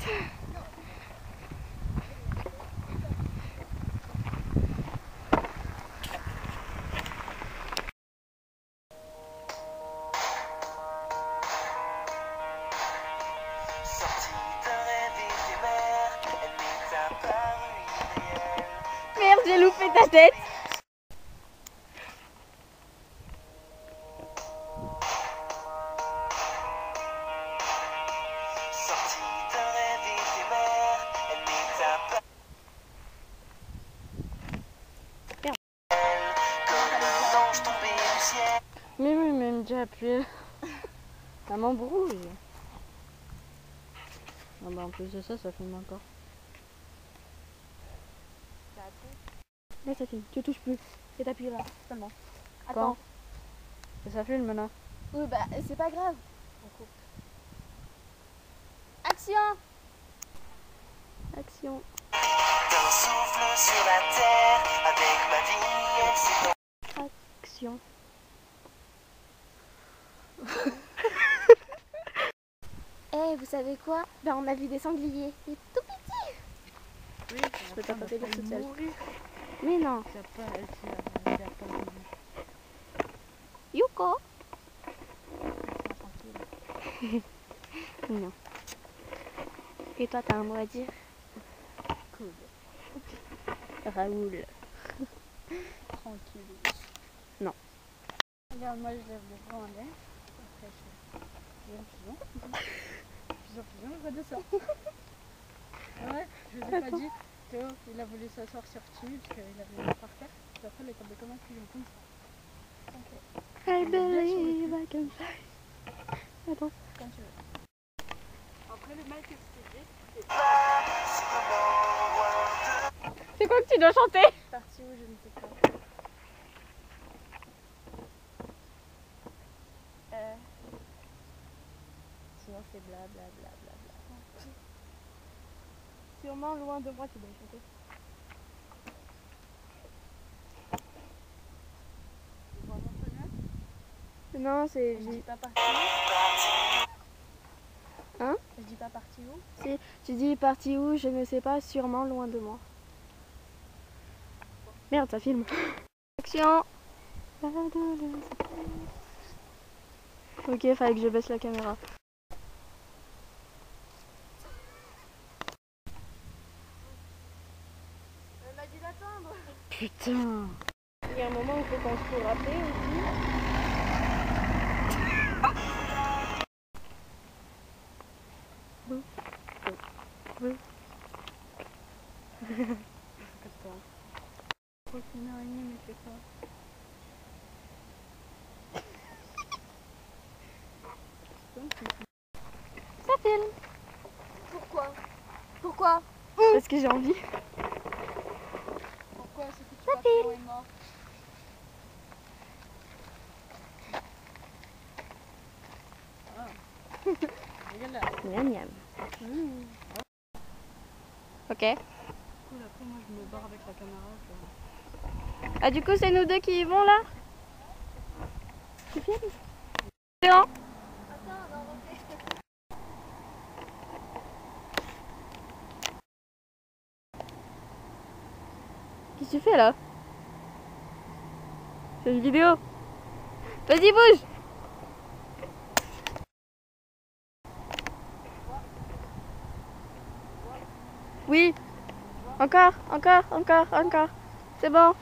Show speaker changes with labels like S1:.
S1: Merde, j'ai loupé ta tête.
S2: Mais oui, même j'ai appuyé. Ça m'embrouille. Ah bah en plus de ça, ça filme encore.
S1: Là ça filme, tu touches plus. Et t'appuies là, seulement.
S2: Quand
S1: Attends.
S2: Et ça filme là.
S1: Oui bah c'est pas grave. On coupe. Action. Action.
S3: D'un souffle sur la terre, avec ma vie, c'est
S1: Action. Eh, vous savez quoi? Ben on a vu des sangliers. Il est tout petit.
S2: Oui,
S1: Je peux tapoter les toute seule.
S2: mourir.
S1: Mais non.
S2: Elle a pas
S1: Yuko. Non. Et toi t'as un mot à dire?
S2: cool.
S1: Raoul.
S2: Tranquille.
S1: Non.
S2: Regarde, moi je lève les bras en l'air. Après je fais pigeon. Je redescends. Ouais, je vous ai pas dit. Théo, il a voulu s'asseoir sur Timmy parce qu'il avait mis par terre. Puis après il est tombé comme un pigeon comme ça. Ok.
S1: I believe I can fly. Attends.
S2: Quand tu veux. Après le mal que je t'ai dit,
S1: C'est quoi que tu dois chanter?
S2: parti où je ne sais pas. Sinon c'est bla bla bla bla bla.
S1: Sûrement loin de moi tu dois chanter.
S2: Tu vois mon fenêtre?
S1: Non, c'est.
S2: Je dis pas parti où?
S1: Hein?
S2: Je dis pas parti où?
S1: Si tu dis parti où, je ne sais pas, sûrement loin de moi. Merde, ça filme. Action. Ok, fallait que je baisse la caméra.
S2: Elle m'a dit d'attendre.
S1: Putain. Il y a un moment où il faut qu'on se court après aussi.
S2: Une araignée, mais c'est quoi?
S1: Ça filme.
S2: Pourquoi? Pourquoi?
S1: Parce que j'ai envie.
S2: Pourquoi? C'est que tu
S1: Ça
S2: papillon est mort. Ah. Dégueulasse.
S1: Miam miam. Ok.
S2: Cool, après moi je me barre avec la caméra.
S1: Ah du coup c'est nous deux qui y vont là? Tu filmes? C'est bon. Qu'est-ce que tu fais là? C'est une vidéo. Vas-y bouge. Oui. Encore. C'est bon.